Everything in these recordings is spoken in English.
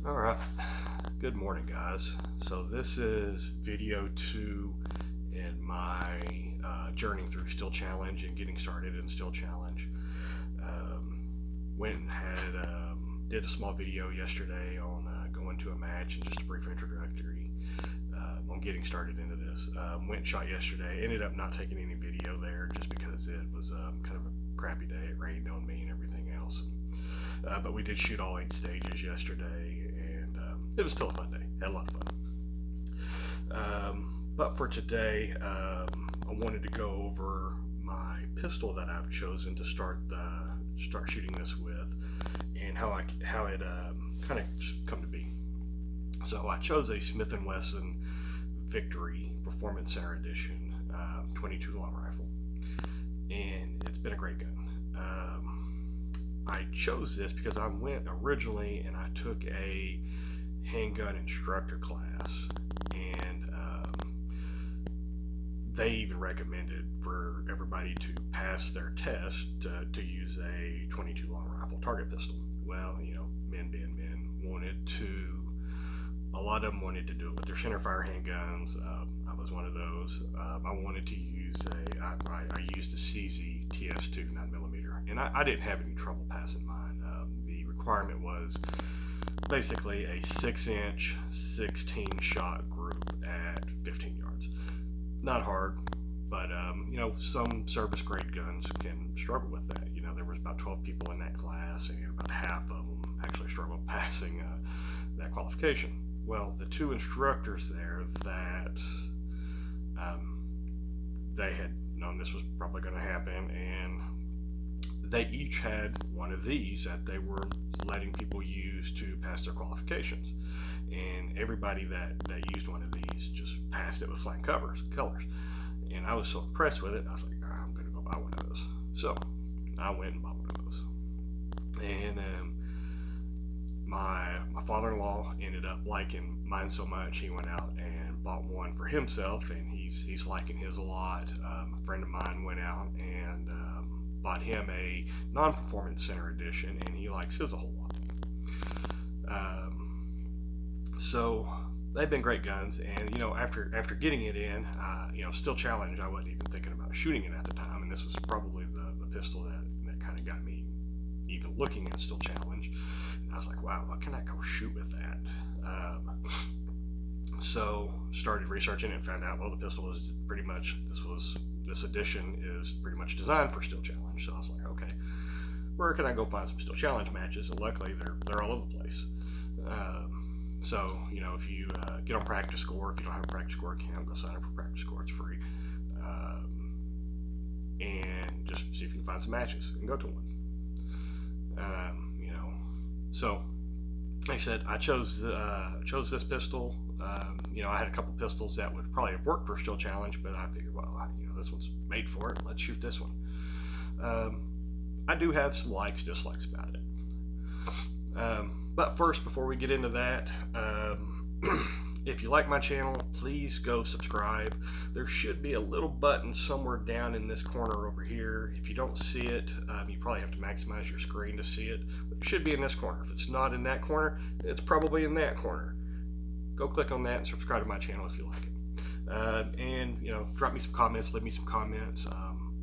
All right, good morning, guys. So this is video 2 in my journey through Steel Challenge and getting started in Steel Challenge. Went and did a small video yesterday on going to a match and just a brief introductory on getting started into this. Went and shot yesterday. Ended up not taking any video there just because it was kind of a crappy day. It rained on me and everything else. But we did shoot all 8 stages yesterday, and it was still a fun day. Had a lot of fun. But for today, I wanted to go over my pistol that I've chosen to start shooting this with, and how it kind of just come to be. So I chose a Smith & Wesson Victory Performance Center Edition 22 long rifle, and it's been a great gun. I chose this because I went originally and I took a handgun instructor class, and they even recommended for everybody to pass their test to use a 22 long rifle target pistol. Well, you know, men being men, a lot of them wanted to do it with their centerfire handguns. I was one of those. I wanted to use I used a CZ TS2 9mm, and I didn't have any trouble passing mine. The requirement was basically a 6-inch 16-shot group at 15 yards. Not hard, but you know, some service grade guns can struggle with that. You know, there was about 12 people in that class, and about half of them actually struggled passing that qualification. Well, the 2 instructors there that they had known this was probably going to happen, and they each had one of these that they were letting people use to pass their qualifications, and everybody that used one of these just passed it with flying colors. And I was so impressed with it, I was like, I'm going to go buy one of those. So I went and bought one of those, and my father-in-law ended up liking mine so much, he went out and bought one for himself, and he's liking his a lot. A friend of mine went out and bought him a non-performance center edition, and he likes his a whole lot. So they've been great guns, and you know, after getting it in, you know, Steel Challenge, I wasn't even thinking about shooting it at the time, and this was probably the pistol that kind of got me even looking at Steel Challenge. I was like, wow, what can I go shoot with that? So started researching it and found out, well, the pistol is pretty much, this edition is pretty much designed for Steel Challenge. So I was like, okay, where can I go find some Steel Challenge matches? And luckily they're all over the place. So, you know, if you get on Practice Score, if you don't have a Practice Score account, go sign up for Practice Score, it's free. And just see if you can find some matches and go to one. So, like I said, I chose this pistol. You know, I had a couple pistols that would probably have worked for Steel Challenge, but I figured, well, you know, this one's made for it. Let's shoot this one. I do have some likes, dislikes about it. But first, before we get into that, if you like my channel, please go subscribe. There should be a little button somewhere down in this corner over here. If you don't see it, you probably have to maximize your screen to see it. But it should be in this corner. If it's not in that corner, it's probably in that corner. Go click on that and subscribe to my channel if you like it. And you know, drop me some comments, leave me some comments.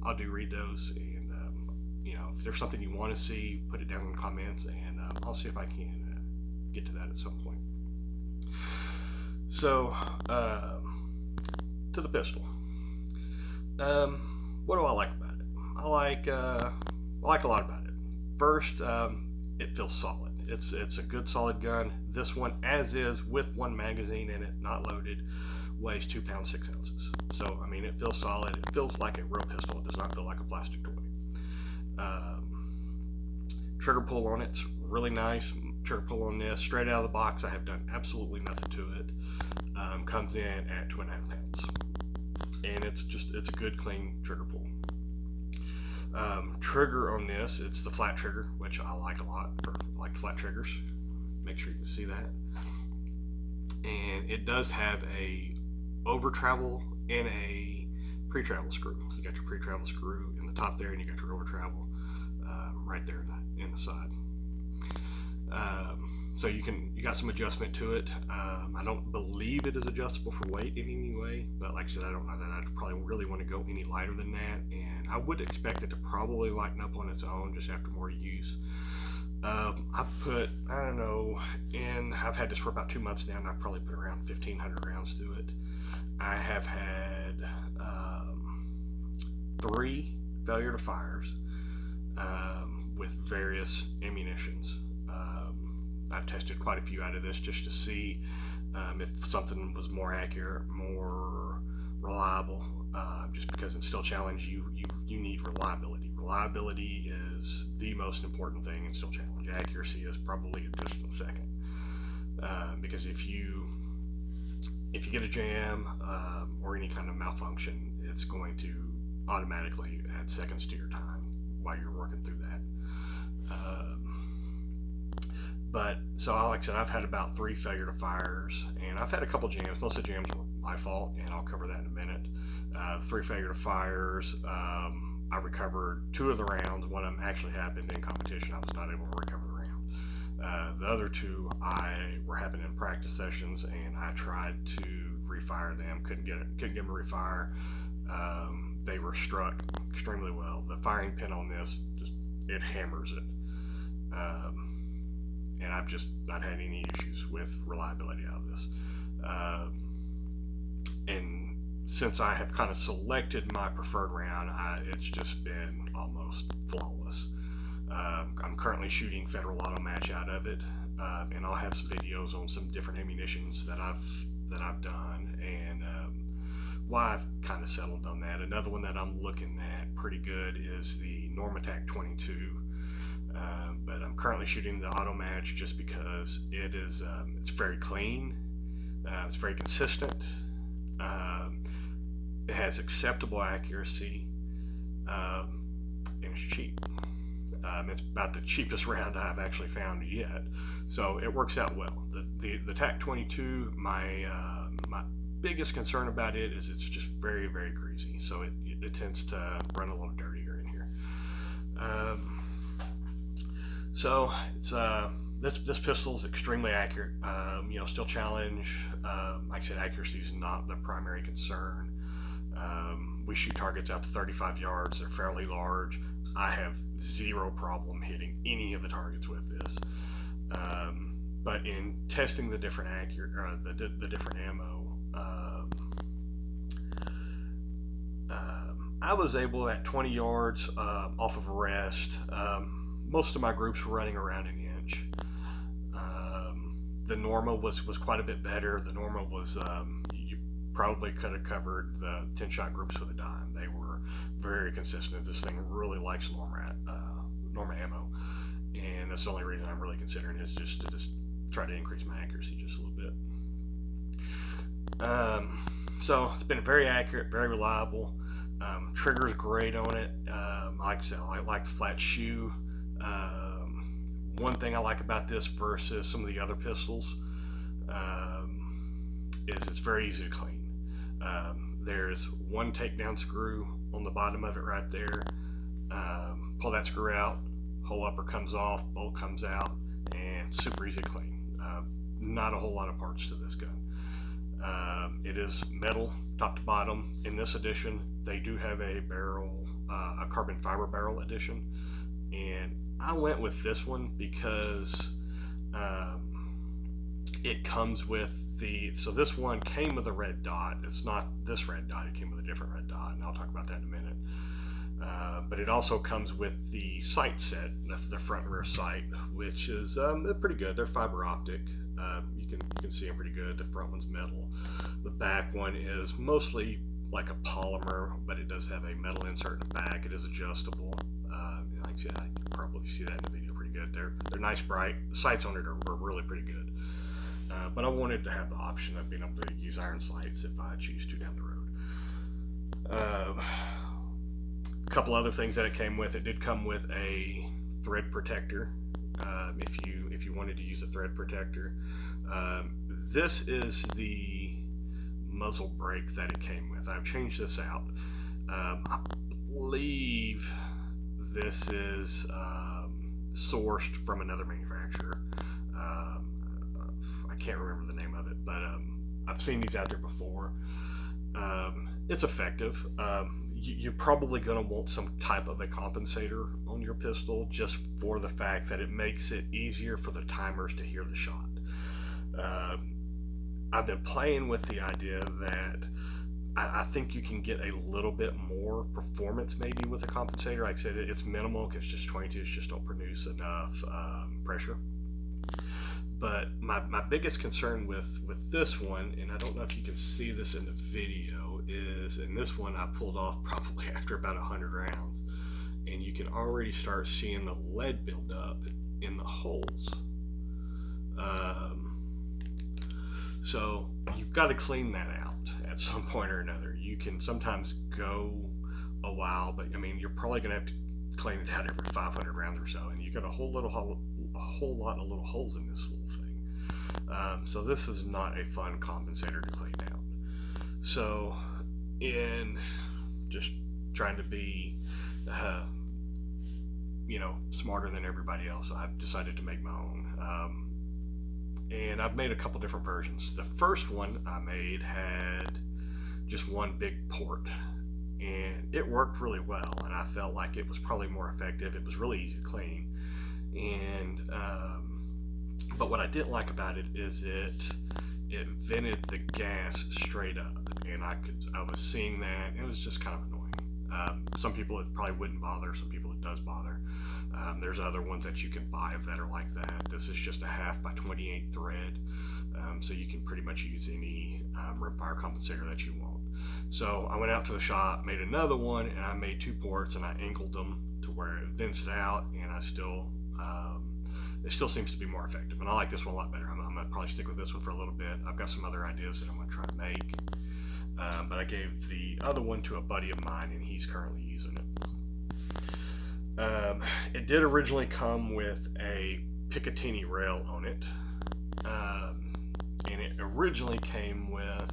I'll read those, and you know, if there's something you want to see, put it down in the comments, and I'll see if I can get to that at some point. So, to the pistol. What do I like about it? I like a lot about it. First, it feels solid. It's a good solid gun. This one, as is, with one magazine in it, not loaded, weighs 2 pounds 6 ounces. So, I mean, it feels solid. It feels like a real pistol. It does not feel like a plastic toy. Trigger pull on it's really nice. Trigger pull on this, straight out of the box, I have done absolutely nothing to it. Comes in at 2.5 pounds, and it's a good clean trigger pull. Trigger on this, it's the flat trigger, which I like a lot. I like flat triggers. Make sure you can see that. And it does have a over travel and a pre-travel screw. You got your pre-travel screw in the top there, and you got your over travel right there in the side. So you got some adjustment to it. I don't believe it is adjustable for weight in any way, but like I said, I don't know that I'd probably really want to go any lighter than that, and I would expect it to probably lighten up on its own just after more use. I've put, I don't know, I've had this for about 2 months now, and I've probably put around 1,500 rounds through it. I have had 3 failure to fires with various ammunitions. I've tested quite a few out of this just to see if something was more accurate, more reliable. Just because in Still Challenge, you need reliability. Reliability is the most important thing in Still Challenge. Accuracy is probably a distant second. Because if you get a jam or any kind of malfunction, it's going to automatically add seconds to your time while you're working through that. But so like I said, I've had about 3 failure to fires, and I've had a couple jams. Most of the jams were my fault, and I'll cover that in a minute. 3 failure to fires. I recovered 2 of the rounds. One of them actually happened in competition. I was not able to recover the round. The other 2 were happening in practice sessions, and I tried to refire them. Couldn't get them to refire. They were struck extremely well. The firing pin on this it hammers it. And I've just not had any issues with reliability out of this. And since I have kind of selected my preferred round, it's just been almost flawless. I'm currently shooting Federal Auto Match out of it, and I'll have some videos on some different ammunitions that I've done, and why I've kind of settled on that. Another one that I'm looking at pretty good is the Normatak 22. But I'm currently shooting the Auto Match just because it's very clean, it's very consistent, it has acceptable accuracy, and it's cheap. It's about the cheapest round I've actually found yet, so it works out well. The TAC 22, my biggest concern about it is it's just very, very greasy, so it tends to run a little dirtier in here. So it's this pistol is extremely accurate. Still Challenge. Like I said, accuracy is not the primary concern. We shoot targets out to 35 yards. They're fairly large. I have zero problem hitting any of the targets with this. But in testing the different the different ammo, I was able at 20 yards off of a rest. Most of my groups were running around an inch. The Norma was quite a bit better. The Norma was, you probably could have covered the 10-shot groups with a dime. They were very consistent. This thing really likes Norma ammo, and that's the only reason I'm really considering is just to try to increase my accuracy just a little bit. So it's been very accurate, very reliable. Trigger's great on it. Like I said, I like the flat shoe. One thing I like about this versus some of the other pistols is it's very easy to clean. There's one takedown screw on the bottom of it right there. Pull that screw out, hole upper comes off, bolt comes out, and super easy to clean. Not a whole lot of parts to this gun. It is metal top to bottom. In this edition, they do have a barrel, a carbon fiber barrel edition, and I went with this one because it comes with so this one came with a red dot. It's not this red dot, it came with a different red dot, and I'll talk about that in a minute. But it also comes with the sight set, the front and rear sight, which is they're pretty good. They're fiber optic. You can see them pretty good. The front one's metal. The back one is mostly like a polymer, but it does have a metal insert in the back. It is adjustable. Like I said, I can probably see that in the video pretty good. They're nice, bright. The sights on it are really pretty good. But I wanted to have the option of being able to use iron sights if I choose to down the road. A couple other things that it came with. It did come with a thread protector. If you wanted to use a thread protector, this is the muzzle brake that it came with. I've changed this out. I believe this is sourced from another manufacturer. can't remember the name of it, but I've seen these out there before. It's effective. You're probably going to want some type of a compensator on your pistol, just for the fact that it makes it easier for the timers to hear the shot. I've been playing with the idea that I think you can get a little bit more performance maybe with a compensator. Like I said, it's minimal because just 22s just don't produce enough pressure. But my biggest concern with this one, and I don't know if you can see this in the video, is in this one I pulled off probably after about 100 rounds, and you can already start seeing the lead build up in the holes. So you've got to clean that out at some point or another. You can sometimes go a while, but I mean, you're probably going to have to clean it out every 500 rounds or so, and you got a whole lot of little holes in this little thing. So this is not a fun compensator to clean out. So in just trying to be smarter than everybody else, I've decided to make my own. And I've made a couple different versions. The first one I made had just one big port, and it worked really well, and I felt like it was probably more effective. It was really easy to clean, and but what I didn't like about it is it vented the gas straight up, and I was seeing that, and it was just kind of annoying. Some people it probably wouldn't bother, some people it does bother. There's other ones that you can buy that are like that. This is just a 1/2 x 28 thread, so you can pretty much use any rimfire compensator that you want. So I went out to the shop, made another one, and I made 2 ports, and I angled them to where it vents it out, and it still seems to be more effective. And I like this one a lot better. I'm gonna probably stick with this one for a little bit. I've got some other ideas that I'm gonna try to make, but I gave the other one to a buddy of mine, and he's currently using it. It did originally come with a Picatinny rail on it, and it originally came with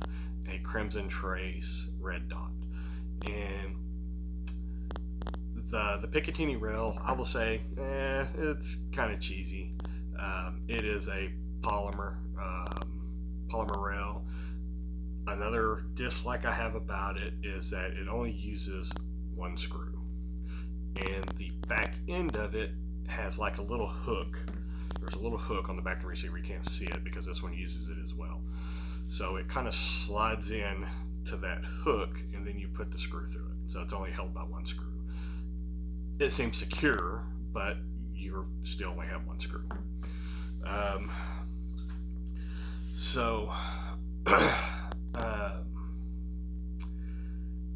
a Crimson Trace red dot. And the Picatinny rail, I will say, it's kind of cheesy. It is a polymer rail. Another dislike I have about it is that it only uses 1 screw. And the back end of it has like a little hook. There's a little hook on the back of the receiver. You can't see it because this one uses it as well. So it kind of slides in to that hook, and then you put the screw through it. So it's only held by 1 screw. It seems secure, but you still only have 1 screw.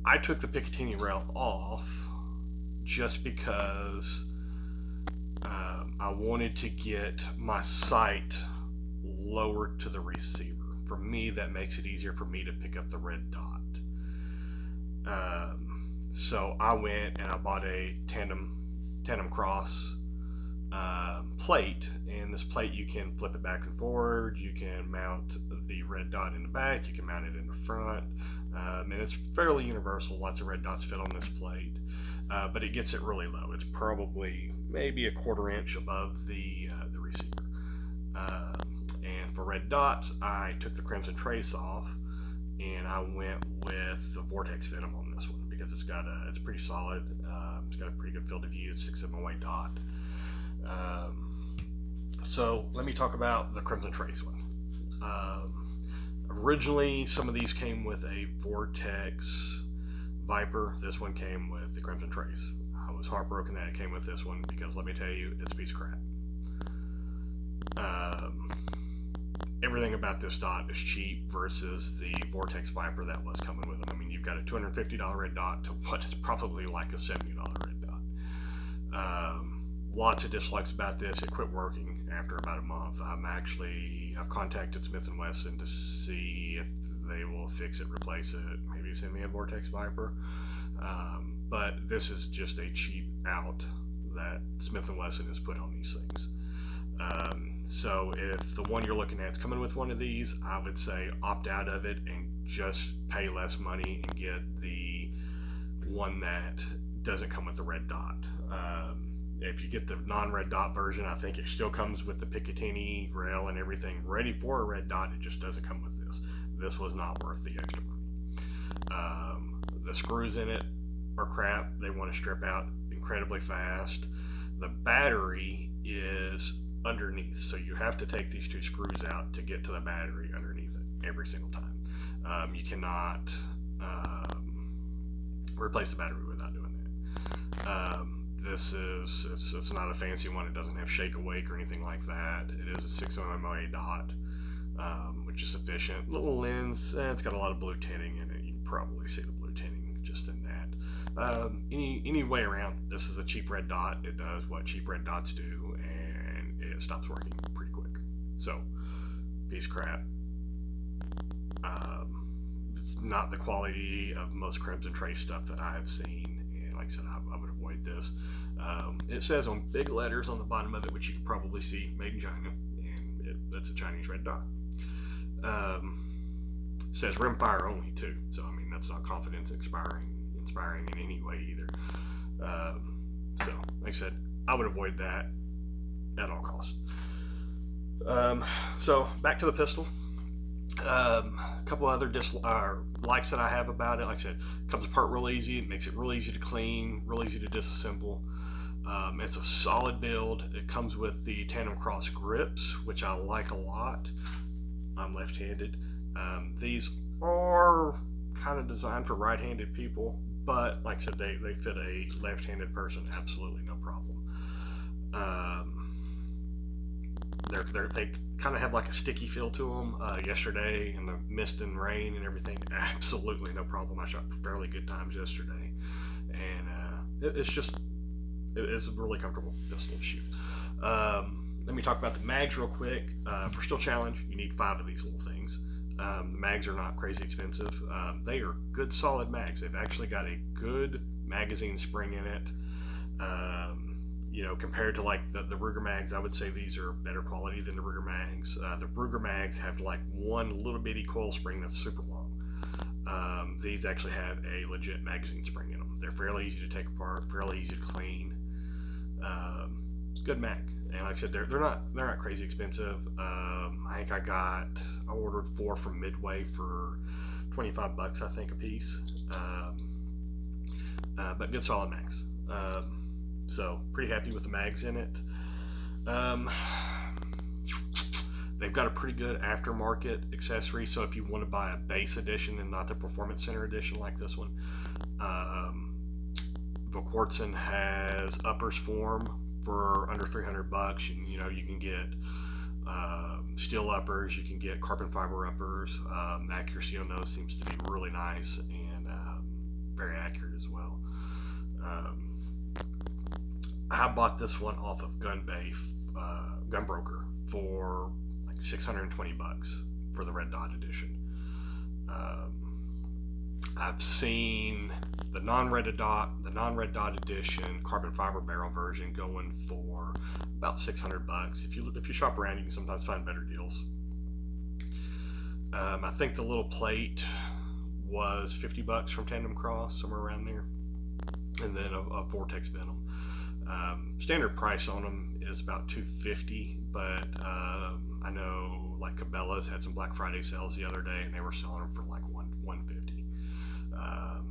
I took the Picatinny rail off just because I wanted to get my sight lower to the receiver. For me, that makes it easier for me to pick up the red dot. So I went and I bought a tandem cross plate, and this plate you can flip it back and forward. You can mount the red dot in the back, you can mount it in the front, and it's fairly universal. Lots of red dots fit on this plate, but it gets it really low. It's probably maybe a 1/4 inch above the receiver. And for red dots, I took the Crimson Trace off, and I went with the Vortex Venom on this one because it's pretty solid. It's got a pretty good field of view. It's 6-in-1 dot. So let me talk about the Crimson Trace one. Originally, some of these came with a Vortex Viper. This one came with the Crimson Trace. I was heartbroken that it came with this one because, let me tell you, it's a piece of crap. Everything about this dot is cheap versus the Vortex Viper that was coming with them. I mean, you've got a $250 red dot to what is probably like a $70 red dot. Lots of dislikes about this. It quit working after about a month. I've contacted Smith & Wesson to see if they will fix it, replace it, maybe send me a Vortex Viper. But this is just a cheap out that Smith & Wesson has put on these things. So if the one you're looking at is coming with one of these, I would say opt out of it and just pay less money and get the one that doesn't come with the red dot. if you get the non-red dot version, I think it still comes with the Picatinny rail and everything ready for a red dot. It just doesn't come with this. This was not worth the extra money. The screws in it are crap. They want to strip out incredibly fast. The battery is underneath, so you have to take these 2 screws out to get to the battery underneath it every single time. You cannot replace the battery without doing that. This is, it's not a fancy one. It doesn't have shake awake or anything like that. It is a 6 MMOA dot, which is sufficient. Little lens, it's got a lot of blue tinting in it. You can probably see the blue tinting just in that. Any way around, this is a cheap red dot. It does what cheap red dots do, and it stops working pretty quick. So, piece of crap. It's not the quality of most Crimson Trace stuff that I have seen, and like I said, I would avoid this. It says on big letters on the bottom of it, which you can probably see, made in China, and that's a Chinese red dot. It says Rimfire only too, so I mean that's not confidence inspiring in any way either. So like I said, I would avoid that at all costs. So back to the pistol. A couple other likes that I have about it. Like I said, it comes apart real easy. It makes it real easy to clean, real easy to disassemble. It's a solid build. It comes with the tandem cross grips, which I like a lot. I'm left-handed. These are kind of designed for right-handed people, but like I said, they fit a left-handed person absolutely no problem. They kind of have like a sticky feel to them. Yesterday in the mist and rain and everything, absolutely no problem. I shot fairly good times yesterday, and it's a really comfortable pistol to shoot. Let me talk about the mags real quick. For Steel Challenge, you need 5 of these little things. The mags are not crazy expensive. They are good, solid mags. They've actually got a good magazine spring in it. You know, compared to like the Ruger mags, I would say these are better quality than the Ruger mags. The Ruger mags have like one little bitty coil spring that's super long. These actually have a legit magazine spring in them. They're fairly easy to take apart, fairly easy to clean. Good mag, and like I said, they're not crazy expensive. I think I ordered 4 from Midway for $25, I think, a piece. But good solid mags. So pretty happy with the mags in it. They've got a pretty good aftermarket accessory, so if you want to buy a base edition and not the Performance Center edition like this one, Vorkwartsen has uppers for them for under $300, and you know you can get steel uppers, you can get carbon fiber uppers. Accuracy on those seems to be really nice and very accurate as well. I bought this one off of Gunbroker for like $620 for the Red Dot edition. I've seen the non-red dot edition carbon fiber barrel version going for about $600. If you shop around, you can sometimes find better deals. I think the little plate was $50 from Tandem Cross, somewhere around there, and then a Vortex Venom. Standard price on them is about $250, but I know like Cabela's had some Black Friday sales the other day, and they were selling them for like $150.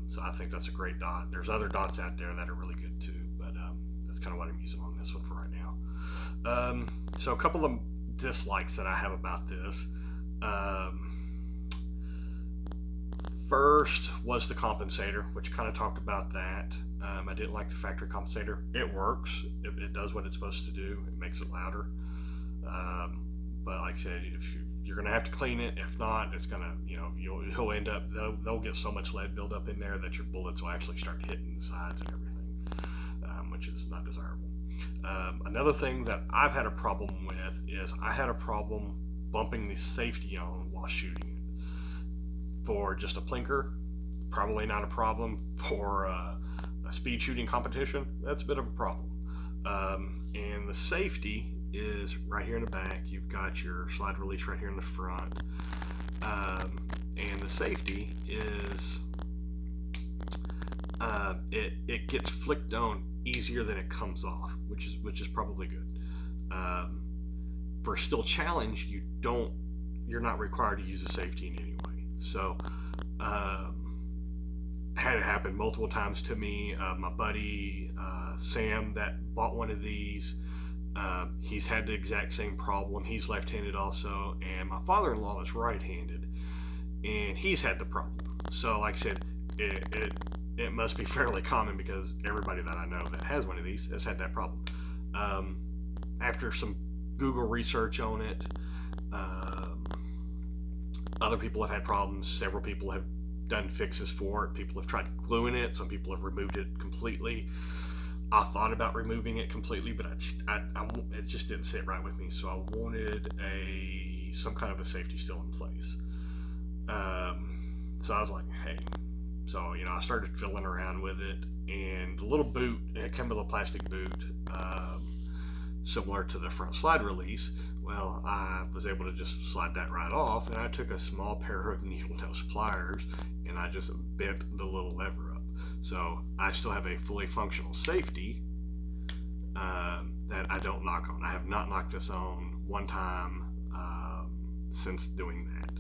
So I think that's a great dot. There's other dots out there that are really good too, but that's kind of what I'm using on this one for right now. So a couple of dislikes that I have about this. First was the compensator, which kind of talked about that. I didn't like the factory compensator. It works. It does what it's supposed to do. It makes it louder. But like I said, if you're going to have to clean it. If not, it's going to, you'll end up, they'll get so much lead build up in there that your bullets will actually start hitting the sides and everything, which is not desirable. Another thing that I've had a problem with is I had a problem bumping the safety on while shooting it. For just a plinker, probably not a problem. For a speed shooting competition, that's a bit of a problem. And the safety is right here in the back. You've got your slide release right here in the front. And the safety is it gets flicked on easier than it comes off, which is probably good. For Still Challenge, you're not required to use a safety in any way. So had it happen multiple times to me. My buddy Sam that bought one of these, he's had the exact same problem. He's left-handed also, and my father-in-law is right-handed, and he's had the problem. So like I said, it must be fairly common because everybody that I know that has one of these has had that problem. After some Google research on it, other people have had problems. Several people have done fixes for it. People have tried gluing it. Some people have removed it completely. I thought about removing it completely, but it just didn't sit right with me. So I wanted some kind of a safety still in place. So I was like, hey. So, I started fiddling around with it, and the little boot, it came with a plastic boot, similar to the front slide release. Well, I was able to just slide that right off, and I took a small pair of needle nose pliers, and I just bent the little lever up. So I still have a fully functional safety that I don't knock on. I have not knocked this on one time since doing that.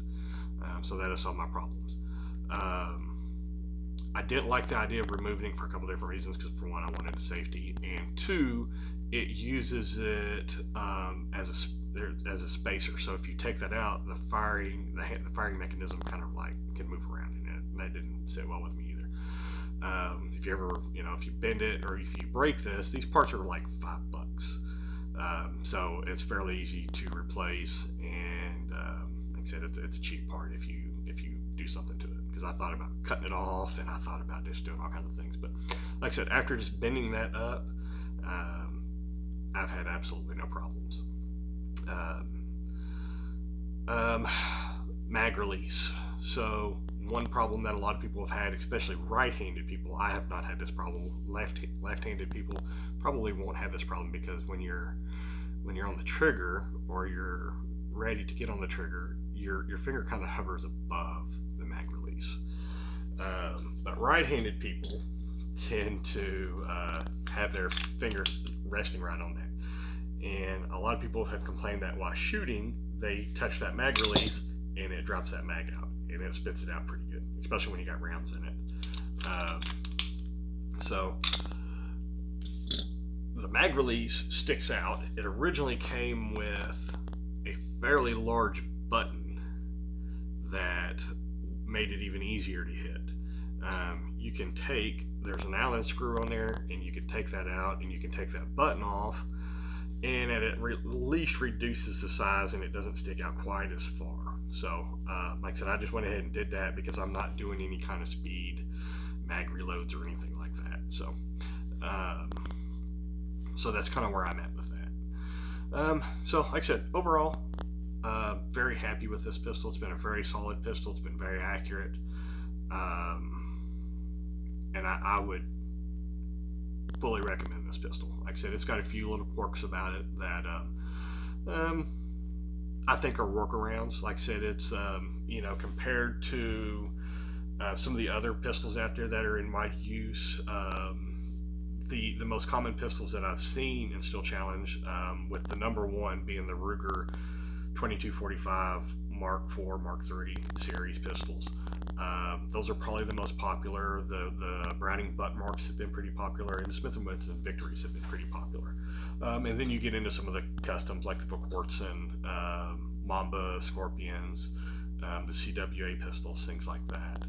So that has solved my problems. I didn't like the idea of removing it for a couple different reasons, because for one, I wanted safety, and two, it uses it as a spacer. So if you take that out, the firing mechanism kind of like can move around in it. That didn't sit well with me either. If you ever, if you bend it or if you break this, these parts are like $5. So it's fairly easy to replace, and like I said, it's a cheap part if you do something to it. Because I thought about cutting it off, and I thought about just doing all kinds of things. But like I said, after just bending that up, I've had absolutely no problems. Mag release. So one problem that a lot of people have had, especially right-handed people, I have not had this problem. Left-handed people probably won't have this problem, because when you're on the trigger, or you're ready to get on the trigger, your finger kind of hovers above the mag release. But right-handed people tend to have their fingers resting right on that. And a lot of people have complained that while shooting, they touch that mag release and it drops that mag out, and it spits it out pretty good, especially when you got rounds in it. So the mag release sticks out. It originally came with a fairly large button that made it even easier to hit. You can there's an Allen screw on there, and you can take that out, and you can take that button off, and it at least reduces the size, and it doesn't stick out quite as far. So like I said, I just went ahead and did that because I'm not doing any kind of speed mag reloads or anything like that. So that's kind of where I'm at with that. So like I said, overall, very happy with this pistol. It's been a very solid pistol. It's been very accurate. And I would fully recommend this pistol. Like I said, it's got a few little quirks about it that I think are workarounds. Like I said, it's compared to some of the other pistols out there that are in wide use, the most common pistols that I've seen in Still Challenge, with the number one being the Ruger 2245 Mark IV, Mark III series pistols. Those are probably the most popular. The Browning butt marks have been pretty popular, and the Smith & Wesson Victories have been pretty popular. And then you get into some of the customs like the Vorkwartzen, Mamba Scorpions, the CWA pistols, things like that.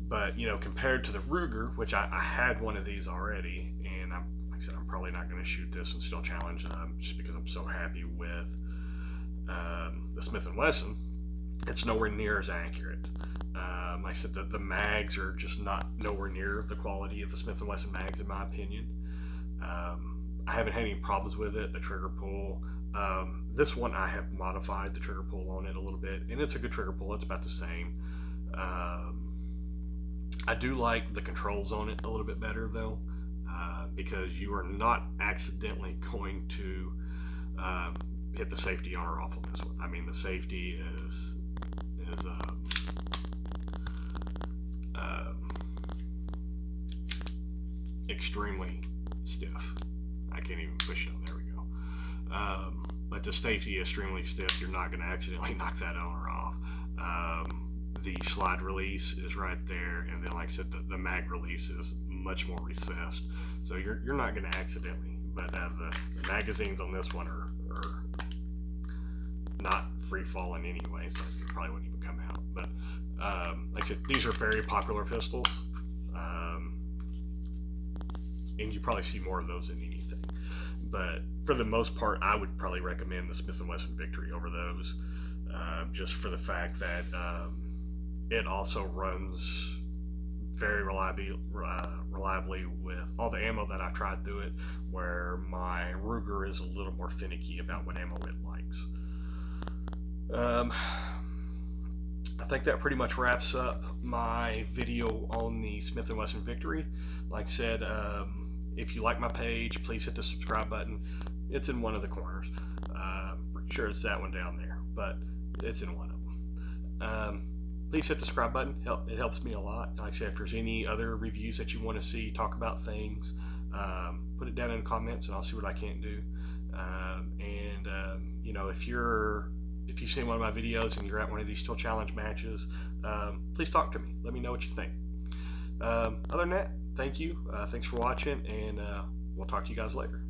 But compared to the Ruger, which I had one of these already, and like I said, I'm probably not going to shoot this in Still Challenge, just because I'm so happy with the Smith & Wesson. It's nowhere near as accurate. Like I said, the mags are just nowhere near the quality of the Smith & Wesson mags, in my opinion. I haven't had any problems with it. The trigger pull, this one I have modified the trigger pull on it a little bit, and it's a good trigger pull. It's about the same. I do like the controls on it a little bit better though, because you are not accidentally going to hit the safety on or off on this one. I mean, the safety is extremely stiff. I can't even push it on. There we go. But to stay extremely stiff, you're not going to accidentally knock that owner off. The slide release is right there, and then like I said, the mag release is much more recessed, so you're not going to accidentally. But the magazines on this one are not free falling anyway, so it probably wouldn't even come out. But like I said, these are very popular pistols, and you probably see more of those than anything. But for the most part, I would probably recommend the Smith & Wesson Victory over those, just for the fact that it also runs very reliably with all the ammo that I've tried through it, where my Ruger is a little more finicky about what ammo it likes. I think that pretty much wraps up my video on the Smith & Wesson Victory. Like I said, if you like my page, please hit the subscribe button. It's in one of the corners. Pretty sure it's that one down there, but it's in one of them. Please hit the subscribe button. It helps me a lot. Like I said, if there's any other reviews that you want to see, talk about things, put it down in the comments, and I'll see what I can do. You know, if you've seen one of my videos and you're at one of these Tool Challenge matches, please talk to me. Let me know what you think. Other than that, thank you. Thanks for watching, and we'll talk to you guys later.